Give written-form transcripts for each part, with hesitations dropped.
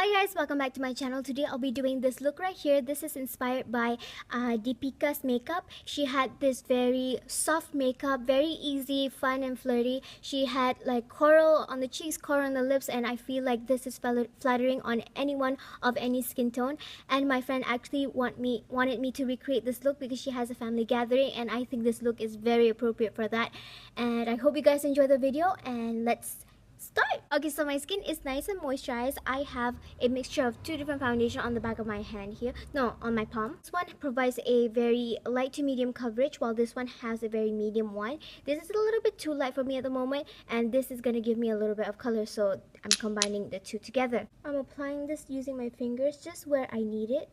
Hi guys, welcome back to my channel. Today I'll be doing this look right here. This is inspired by Deepika's makeup. She had this very soft makeup, very easy, fun and flirty. She had like coral on the cheeks, coral on the lips, and I feel like this is flattering on anyone of any skin tone. And my friend actually wanted me to recreate this look because she has a family gathering, and I think this look is very appropriate for that. And I hope you guys enjoy the video, and let's start. Okay, so my skin is nice and moisturized. I have a mixture of two different foundation on the back of my hand here. No, on my palm. This one provides a very light to medium coverage, while this one has a very medium one. This is a little bit too light for me at the moment, and this is gonna give me a little bit of color, so I'm combining the two together. I'm applying this using my fingers just where I need it,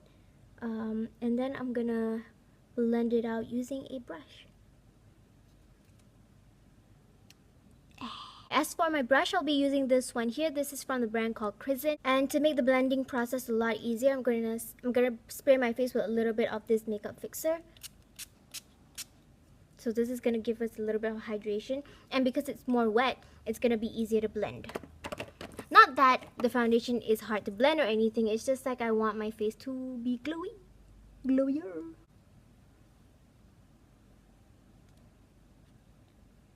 and then I'm gonna blend it out using a brush. As for my brush, I'll be using this one here. This is from the brand called Chriszen. And to make the blending process a lot easier, I'm gonna spray my face with a little bit of this makeup fixer. So this is gonna give us a little bit of hydration, and because it's more wet, it's gonna be easier to blend. Not that the foundation is hard to blend or anything, it's just like I want my face to be glowy, glowier.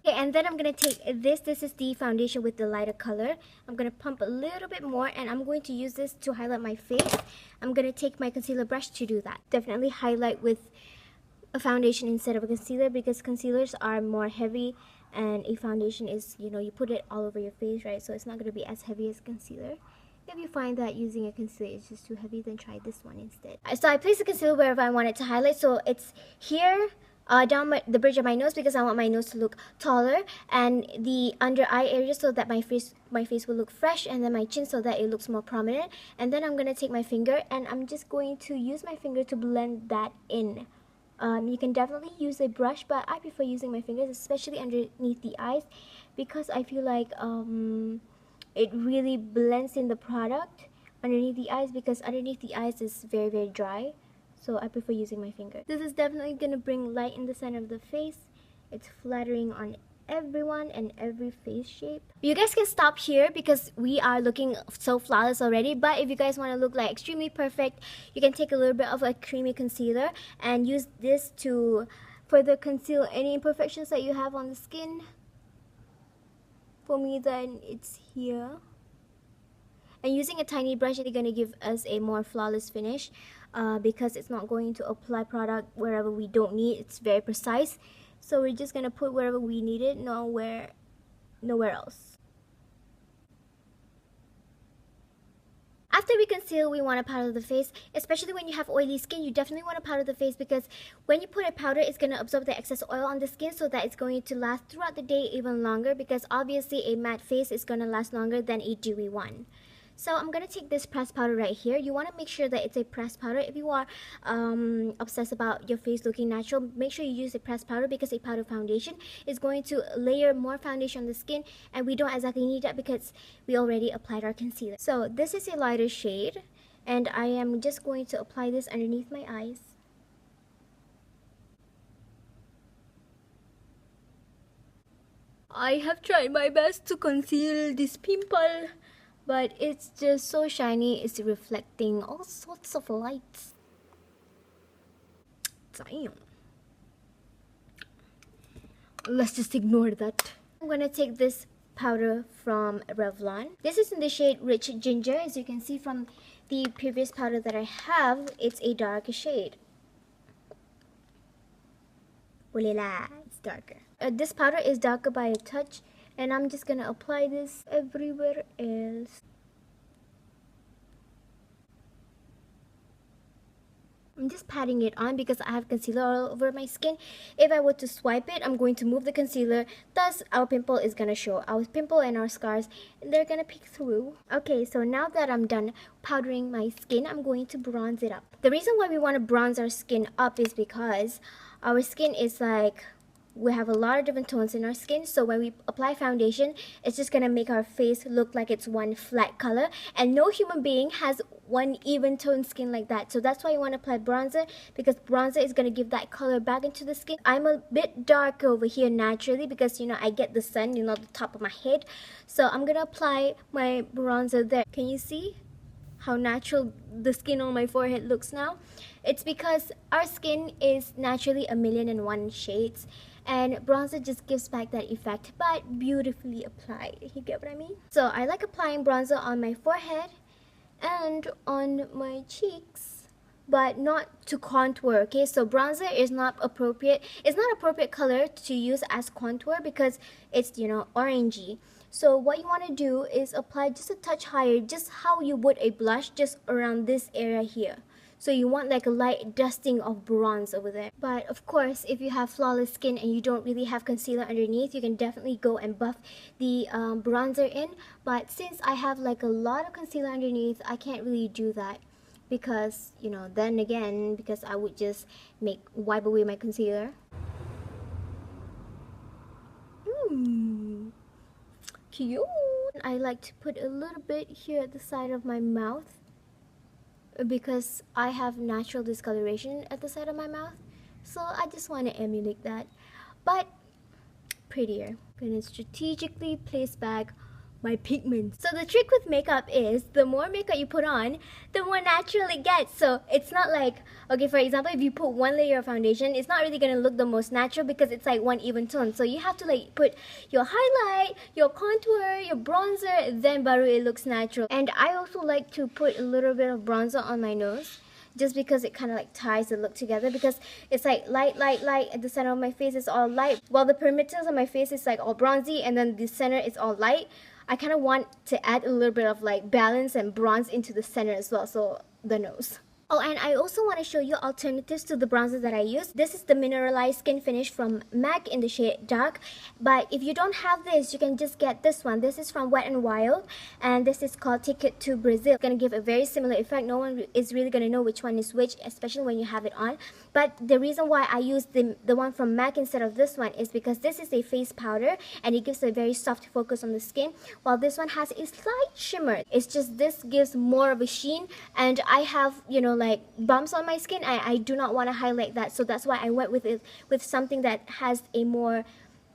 And then I'm going to take this is the foundation with the lighter color. I'm going to pump a little bit more, and I'm going to use this to highlight my face. I'm going to take my concealer brush to do that. Definitely highlight with a foundation instead of a concealer, because concealers are more heavy and a foundation is, you know, you put it all over your face, right? So it's not going to be as heavy as concealer. If you find that using a concealer is just too heavy, then try this one instead. So I place the concealer wherever I want it to highlight. So it's here, down the bridge of my nose, because I want my nose to look taller, and the under eye area so that my face will look fresh, and then my chin so that it looks more prominent. And then I'm going to take my finger, and I'm just going to use my finger to blend that in. You can definitely use a brush, but I prefer using my fingers, especially underneath the eyes, because I feel like it really blends in the product underneath the eyes, because underneath the eyes is very, very dry. So I prefer using my finger. This is definitely going to bring light in the center of the face. It's flattering on everyone and every face shape. You guys can stop here because we are looking so flawless already. But if you guys want to look like extremely perfect, you can take a little bit of a creamy concealer and use this to further conceal any imperfections that you have on the skin. For me, then it's here. And using a tiny brush is going to give us a more flawless finish, because it's not going to apply product wherever we don't need. It's very precise. So we're just going to put wherever we need it, nowhere else. After we conceal, we want to powder the face. Especially when you have oily skin, you definitely want to powder the face, because when you put a powder, it's going to absorb the excess oil on the skin, so that it's going to last throughout the day even longer, because obviously a matte face is going to last longer than a dewy one. So I'm going to take this pressed powder right here. You want to make sure that it's a pressed powder. If you are obsessed about your face looking natural, make sure you use a pressed powder, because a powder foundation is going to layer more foundation on the skin, and we don't exactly need that because we already applied our concealer. So this is a lighter shade, and I am just going to apply this underneath my eyes. I have tried my best to conceal this pimple, but it's just so shiny. It's reflecting all sorts of lights. Damn. Let's just ignore that. I'm gonna take this powder from Revlon. This is in the shade Rich Ginger. As you can see from the previous powder that I have, it's a darker shade. Walila, it's darker. This powder is darker by a touch, and I'm just gonna apply this everywhere else. I'm just patting it on because I have concealer all over my skin. If I were to swipe it, I'm going to move the concealer. Thus, our pimple is gonna show. Our pimple and our scars, they're gonna peek through. Okay, so now that I'm done powdering my skin, I'm going to bronze it up. The reason why we want to bronze our skin up is because our skin is like, we have a lot of different tones in our skin, so when we apply foundation, it's just gonna make our face look like it's one flat color, and no human being has one even toned skin like that. So that's why you want to apply bronzer, because bronzer is gonna give that color back into the skin. I'm a bit dark over here naturally because, you know, I get the sun, you know, the top of my head. So I'm gonna apply my bronzer there. Can you see? how natural the skin on my forehead looks now. It's because our skin is naturally 1,000,001 shades, and bronzer just gives back that effect, but beautifully applied. You get what I mean? So I like applying bronzer on my forehead and on my cheeks, but not to contour. Okay, so bronzer is not appropriate. It's not appropriate color to use as contour because it's, you know, orangey. So what you want to do is apply just a touch higher, just how you would a blush, just around this area here. So you want like a light dusting of bronze over there. But of course, if you have flawless skin and you don't really have concealer underneath, you can definitely go and buff the bronzer in. But since I have like a lot of concealer underneath, I can't really do that. Because, you know, then again, because I would just wipe away my concealer. Cute. I like to put a little bit here at the side of my mouth because I have natural discoloration at the side of my mouth, so I just want to emulate that, but prettier. I'm gonna strategically place back my pigments. So the trick with makeup is the more makeup you put on, the more natural it gets. So it's not like, okay, for example, if you put one layer of foundation, it's not really gonna look the most natural because it's like one even tone. So you have to like put your highlight, your contour, your bronzer, then baru it looks natural. And I also like to put a little bit of bronzer on my nose, just because it kind of like ties the look together, because it's like light at the center of my face is all light, while the perimeters of my face is like all bronzy, and then the center is all light. I kind of want to add a little bit of like balance and bronze into the center as well, so the nose. Oh, and I also want to show you alternatives to the bronzer that I use. This is the mineralized skin finish from MAC in the shade dark. But if you don't have this, you can just get this one. This is from Wet n Wild, and this is called Ticket to Brazil. It's going to give a very similar effect. No one is really going to know which one is which, especially when you have it on. But the reason why I use the one from MAC instead of this one is because this is a face powder, and it gives a very soft focus on the skin, while this one has a slight shimmer. It's just this gives more of a sheen, and I have, you know, like bumps on my skin. I do not want to highlight that, so that's why I went with it with something that has a more,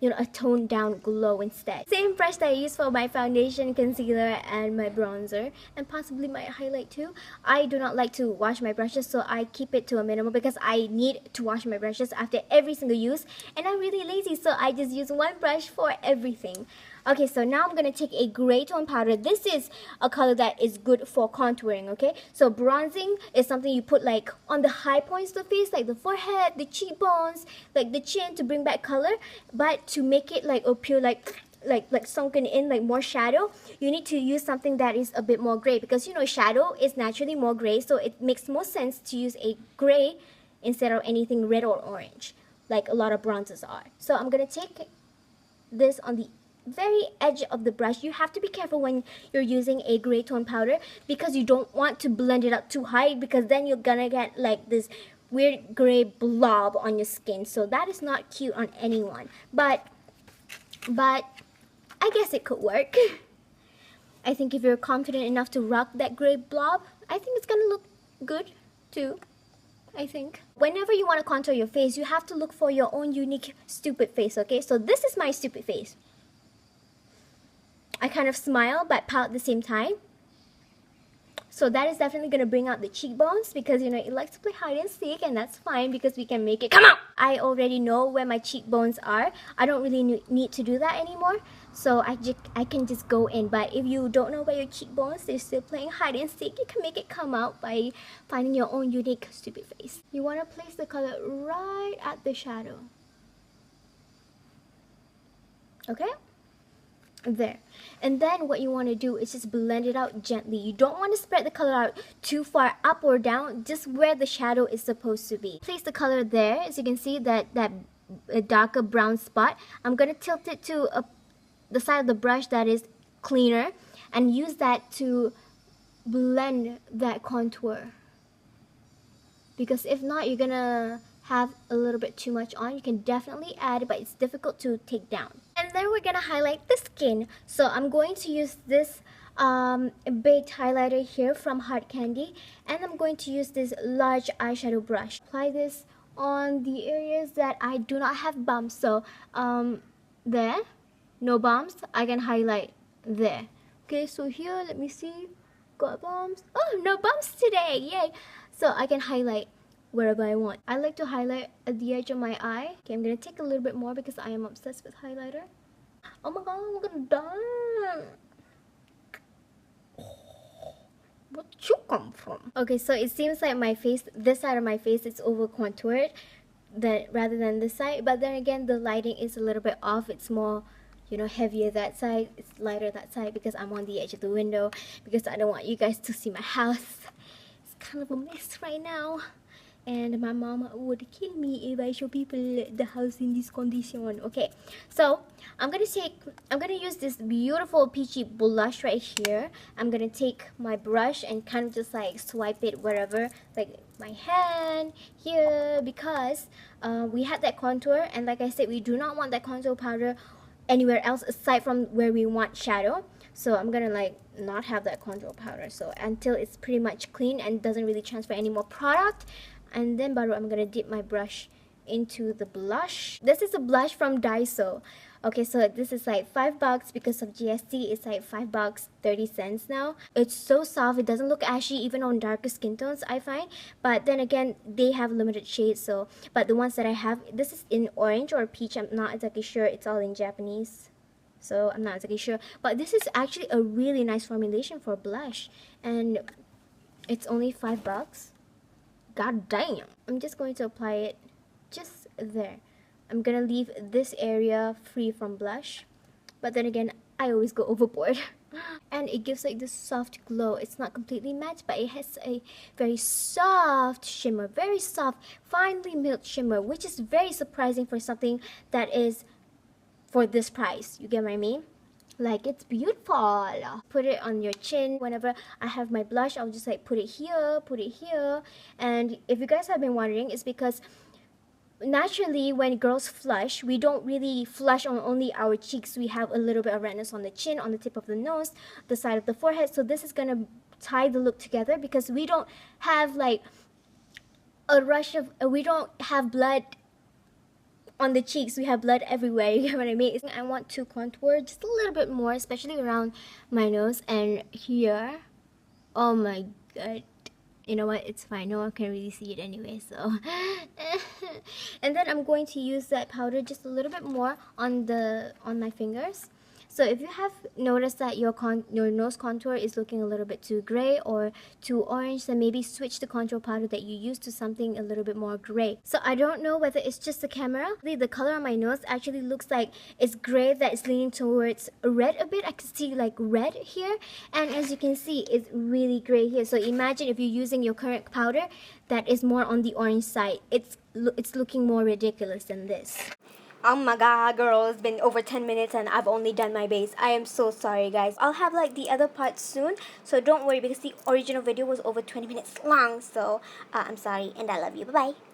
you know, a toned down glow instead. Same brush that I use for my foundation, concealer, and my bronzer, and possibly my highlight too. I do not like to wash my brushes, so I keep it to a minimum because I need to wash my brushes after every single use, and I'm really lazy, so I just use one brush for everything. Okay, so now I'm going to take a gray tone powder. This is a color that is good for contouring, okay? So bronzing is something you put like on the high points of the face, like the forehead, the cheekbones, like the chin, to bring back color. But to make it like appear like sunken in, like more shadow, you need to use something that is a bit more gray, because, you know, shadow is naturally more gray, so it makes more sense to use a gray instead of anything red or orange like a lot of bronzers are. So I'm going to take this on the very edge of the brush. You have to be careful when you're using a gray tone powder, because you don't want to blend it up too high, because then you're gonna get like this weird gray blob on your skin. So that is not cute on anyone, but I guess it could work. I think if you're confident enough to rock that gray blob, I think it's gonna look good too. I think whenever you want to contour your face, you have to look for your own unique stupid face. Okay, so this is my stupid face. I kind of smile but pout at the same time. So that is definitely going to bring out the cheekbones, because, you know, it likes to play hide and seek, and that's fine because we can make it come out. I already know where my cheekbones are. I don't really need to do that anymore. So I can just go in. But if you don't know where your cheekbones, they're still playing hide and seek, you can make it come out by finding your own unique stupid face. You want to place the color right at the shadow. Okay? There. And then what you want to do is just blend it out gently. You don't want to spread the color out too far up or down, just where the shadow is supposed to be. Place the color there. As you can see, that darker brown spot. I'm going to tilt it to the side of the brush that is cleaner, and use that to blend that contour, because if not, you're gonna have a little bit too much on. You can definitely add, but it's difficult to take down. And then we're gonna highlight the skin. So I'm going to use this baked highlighter here from Hard Candy, and I'm going to use this large eyeshadow brush. Apply this on the areas that I do not have bumps. So there, no bumps, I can highlight there. Okay, so here, let me see. Got bumps? Oh, no bumps today! Yay! So I can highlight wherever I want. I like to highlight at the edge of my eye. Okay, I'm gonna take a little bit more because I am obsessed with highlighter. Oh my god, I'm gonna die! Where'd you come from? Okay, so it seems like my face, this side of my face is over contoured rather than this side. But then again, the lighting is a little bit off. It's more, you know, heavier that side. It's lighter that side because I'm on the edge of the window. Because I don't want you guys to see my house. It's kind of a mess right now. And my mom would kill me if I show people the house in this condition. Okay, so I'm gonna use this beautiful peachy blush right here. I'm gonna take my brush and kind of just like swipe it wherever, like my hand here, because we had that contour, and like I said, we do not want that contour powder anywhere else aside from where we want shadow. So I'm gonna like not have that contour powder, so until it's pretty much clean and doesn't really transfer any more product. And then I'm gonna dip my brush into the blush. This is a blush from Daiso. Okay, so this is like $5 because of GST. It's like $5 30 cents now. It's so soft. It doesn't look ashy even on darker skin tones, I find. But then again, they have limited shades. So, but the ones that I have, this is in orange or peach. I'm not exactly sure. It's all in Japanese, so I'm not exactly sure. But this is actually a really nice formulation for blush, and it's only $5. God damn. I'm just going to apply it just there. I'm gonna leave this area free from blush, but then again, I always go overboard. And it gives like this soft glow. It's not completely matte, but it has a very soft shimmer, very soft, finely milled shimmer, which is very surprising for something that is for this price. You get what I mean? Like, it's beautiful. Put it on your chin. Whenever I have my blush, I'll just like put it here. And if you guys have been wondering, it's because naturally when girls flush, we don't really flush on only our cheeks. We have a little bit of redness on the chin, on the tip of the nose, the side of the forehead. So this is gonna tie the look together because we don't have like a rush of, we don't have blood on the cheeks. We have blood everywhere. You get what I mean? I want to contour just a little bit more, especially around my nose and here. Oh my god. You know what? It's fine. No one can really see it anyway, so. And then I'm going to use that powder just a little bit more on my fingers. So if you have noticed that your nose contour is looking a little bit too gray or too orange, then maybe switch the contour powder that you use to something a little bit more gray. So I don't know whether it's just the camera. The color on my nose actually looks like it's gray that is leaning towards red a bit. I can see like red here, and as you can see, it's really gray here. So imagine if you're using your current powder that is more on the orange side. It's looking more ridiculous than this. Oh my god, girl, it's been over 10 minutes and I've only done my base. I am so sorry, guys. I'll have like the other part soon, so don't worry because the original video was over 20 minutes long. So I'm sorry and I love you. Bye-bye.